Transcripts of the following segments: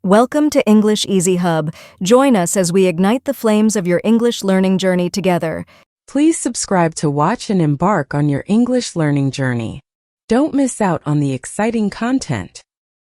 Welcome to English Easy Hub. Join us as we ignite the flames of your English learning journey together. Please subscribe to watch and embark on your English learning journey. Don't miss out on the exciting content.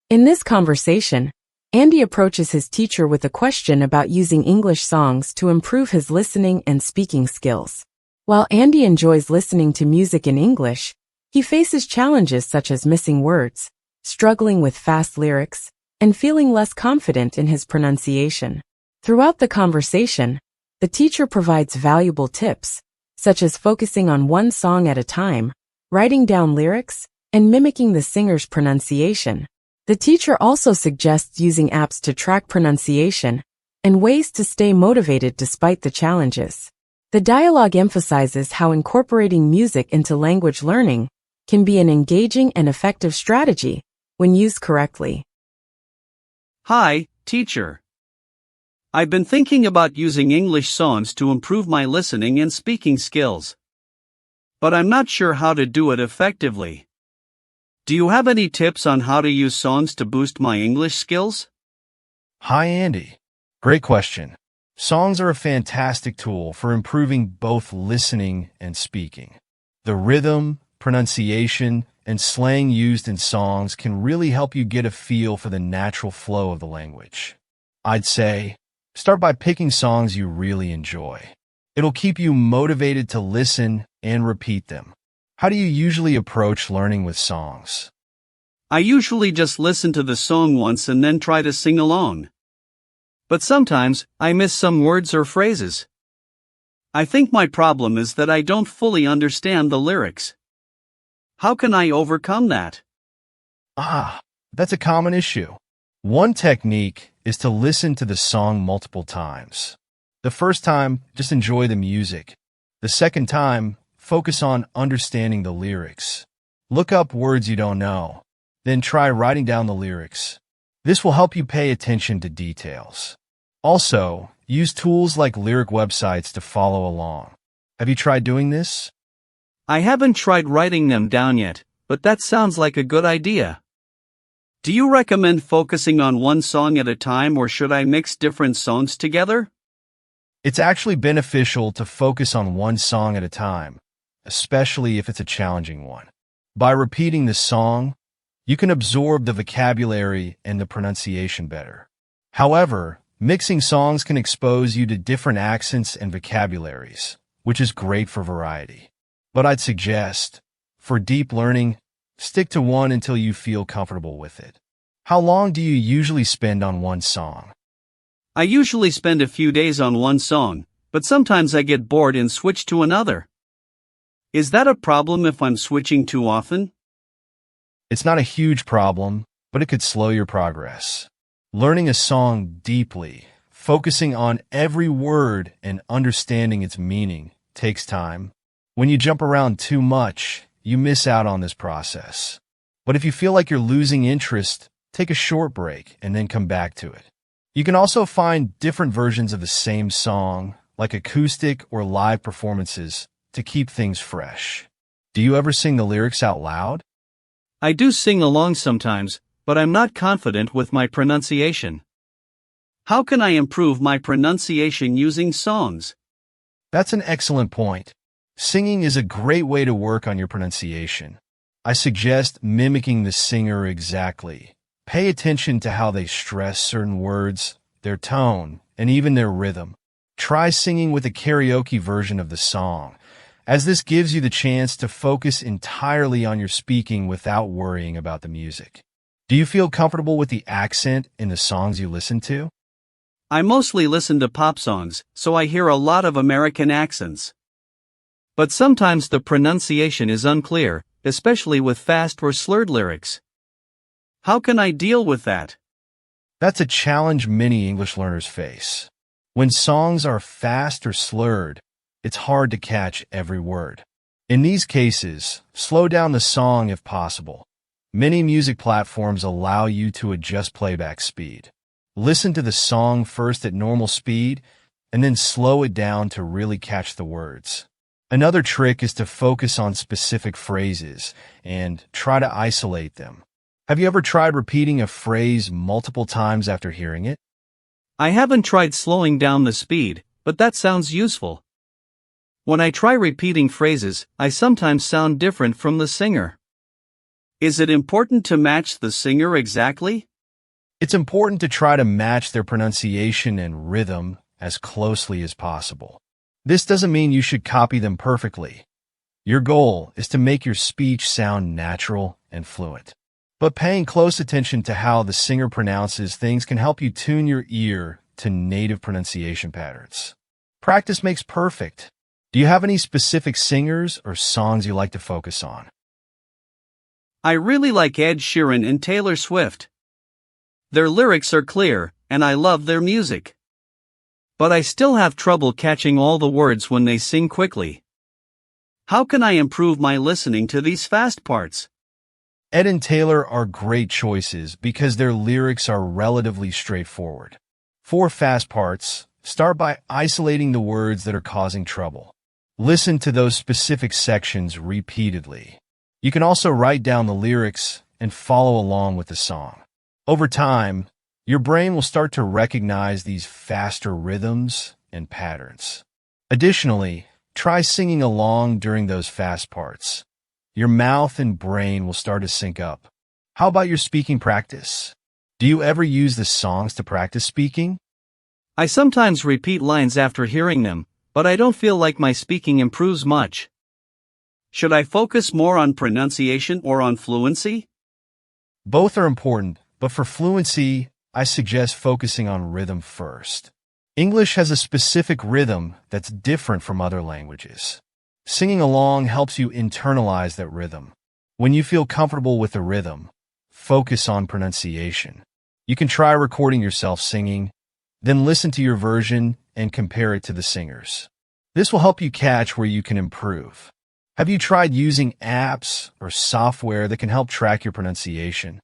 In this conversation, Andy approaches his teacher with a question about using English songs to improve his listening and speaking skills. While Andy enjoys listening to music in English, he faces challenges such as missing words, struggling with fast lyrics, and feeling less confident in his pronunciation. Throughout the conversation, the teacher provides valuable tips, such as focusing on one song at a time, writing down lyrics, and mimicking the singer's pronunciation. The teacher also suggests using apps to track pronunciation and ways to stay motivated despite the challenges. The dialogue emphasizes how incorporating music into language learning can be an engaging and effective strategy when used correctly. Hi, teacher. I've been thinking about using English songs to improve my listening and speaking skills. But I'm not sure how to do it effectively. Do you have any tips on how to use songs to boost my English skills? Hi, Andy. Great question. Songs are a fantastic tool for improving both listening and speaking. The rhythm, pronunciation, and slang used in songs can really help you get a feel for the natural flow of the language. I'd say, start by picking songs you really enjoy. It'll keep you motivated to listen and repeat them. How do you usually approach learning with songs? I usually just listen to the song once and then try to sing along. But sometimes, I miss some words or phrases. I think my problem is that I don't fully understand the lyrics. How can I overcome that? That's a common issue. One technique is to listen to the song multiple times. The first time, just enjoy the music. The second time, focus on understanding the lyrics. Look up words you don't know. Then try writing down the lyrics. This will help you pay attention to details. Also, use tools like lyric websites to follow along. Have you tried doing this? I haven't tried writing them down yet, but that sounds like a good idea. Do you recommend focusing on one song at a time, or should I mix different songs together? It's actually beneficial to focus on one song at a time, especially if it's a challenging one. By repeating the song, you can absorb the vocabulary and the pronunciation better. However, mixing songs can expose you to different accents and vocabularies, which is great for variety. But I'd suggest, for deep learning, stick to one until you feel comfortable with it. How long do you usually spend on one song? I usually spend a few days on one song, but sometimes I get bored and switch to another. Is that a problem if I'm switching too often? It's not a huge problem, but it could slow your progress. Learning a song deeply, focusing on every word and understanding its meaning, takes time. When you jump around too much, you miss out on this process. But if you feel like you're losing interest, take a short break and then come back to it. You can also find different versions of the same song, like acoustic or live performances, to keep things fresh. Do you ever sing the lyrics out loud? I do sing along sometimes, but I'm not confident with my pronunciation. How can I improve my pronunciation using songs? That's an excellent point. Singing is a great way to work on your pronunciation. I suggest mimicking the singer exactly. Pay attention to how they stress certain words, their tone, and even their rhythm. Try singing with a karaoke version of the song, as this gives you the chance to focus entirely on your speaking without worrying about the music. Do you feel comfortable with the accent in the songs you listen to? I mostly listen to pop songs, so I hear a lot of American accents. But sometimes the pronunciation is unclear, especially with fast or slurred lyrics. How can I deal with that? That's a challenge many English learners face. When songs are fast or slurred, it's hard to catch every word. In these cases, slow down the song if possible. Many music platforms allow you to adjust playback speed. Listen to the song first at normal speed, and then slow it down to really catch the words. Another trick is to focus on specific phrases and try to isolate them. Have you ever tried repeating a phrase multiple times after hearing it? I haven't tried slowing down the speed, but that sounds useful. When I try repeating phrases, I sometimes sound different from the singer. Is it important to match the singer exactly? It's important to try to match their pronunciation and rhythm as closely as possible. This doesn't mean you should copy them perfectly. Your goal is to make your speech sound natural and fluent. But paying close attention to how the singer pronounces things can help you tune your ear to native pronunciation patterns. Practice makes perfect. Do you have any specific singers or songs you like to focus on? I really like Ed Sheeran and Taylor Swift. Their lyrics are clear, and I love their music. But I still have trouble catching all the words when they sing quickly. How can I improve my listening to these fast parts? Ed and Taylor are great choices because their lyrics are relatively straightforward. For fast parts, start by isolating the words that are causing trouble. Listen to those specific sections repeatedly. You can also write down the lyrics and follow along with the song. Over time, your brain will start to recognize these faster rhythms and patterns. Additionally, try singing along during those fast parts. Your mouth and brain will start to sync up. How about your speaking practice? Do you ever use the songs to practice speaking? I sometimes repeat lines after hearing them, but I don't feel like my speaking improves much. Should I focus more on pronunciation or on fluency? Both are important, but for fluency, I suggest focusing on rhythm first. English has a specific rhythm that's different from other languages. Singing along helps you internalize that rhythm. When you feel comfortable with the rhythm, focus on pronunciation. You can try recording yourself singing, then listen to your version and compare it to the singer's. This will help you catch where you can improve. Have you tried using apps or software that can help track your pronunciation?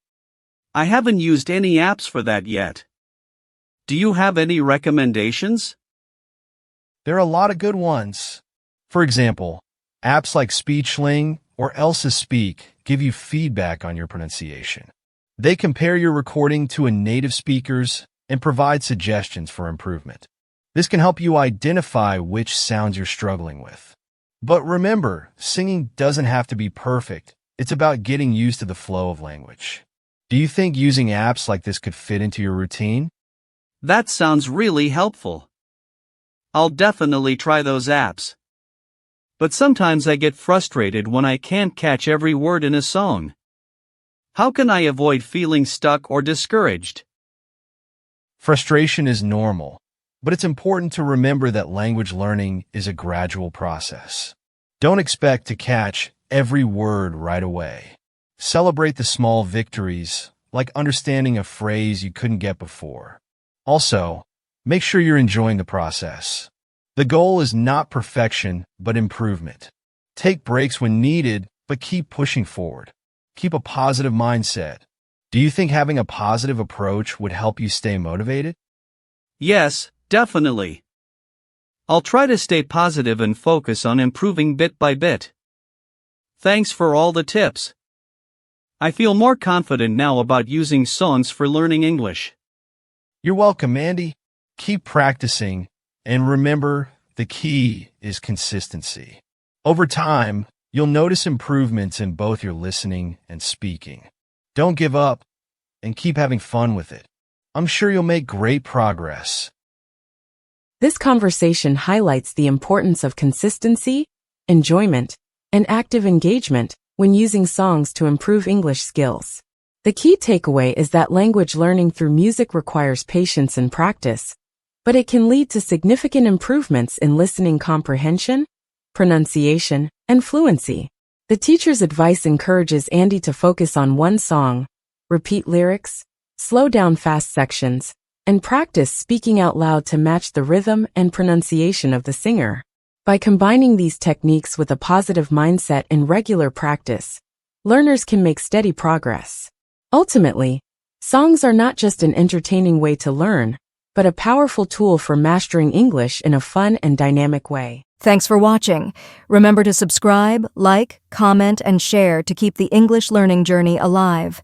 I haven't used any apps for that yet. Do you have any recommendations? There are a lot of good ones. For example, apps like Speechling or Elsa Speak give you feedback on your pronunciation. They compare your recording to a native speaker's and provide suggestions for improvement. This can help you identify which sounds you're struggling with. But remember, singing doesn't have to be perfect. It's about getting used to the flow of language. Do you think using apps like this could fit into your routine? That sounds really helpful. I'll definitely try those apps. But sometimes I get frustrated when I can't catch every word in a song. How can I avoid feeling stuck or discouraged? Frustration is normal, but it's important to remember that language learning is a gradual process. Don't expect to catch every word right away. Celebrate the small victories, like understanding a phrase you couldn't get before. Also, make sure you're enjoying the process. The goal is not perfection, but improvement. Take breaks when needed, but keep pushing forward. Keep a positive mindset. Do you think having a positive approach would help you stay motivated? Yes, definitely. I'll try to stay positive and focus on improving bit by bit. Thanks for all the tips. I feel more confident now about using songs for learning English. You're welcome, Andy. Keep practicing, and remember, the key is consistency. Over time, you'll notice improvements in both your listening and speaking. Don't give up, and keep having fun with it. I'm sure you'll make great progress. This conversation highlights the importance of consistency, enjoyment, and active engagement when using songs to improve English skills. The key takeaway is that language learning through music requires patience and practice, but it can lead to significant improvements in listening comprehension, pronunciation, and fluency. The teacher's advice encourages Andy to focus on one song, repeat lyrics, slow down fast sections, and practice speaking out loud to match the rhythm and pronunciation of the singer. By combining these techniques with a positive mindset and regular practice, learners can make steady progress. Ultimately, songs are not just an entertaining way to learn, but a powerful tool for mastering English in a fun and dynamic way. Thanks for watching. Remember to subscribe, like, comment, and share to keep the English learning journey alive.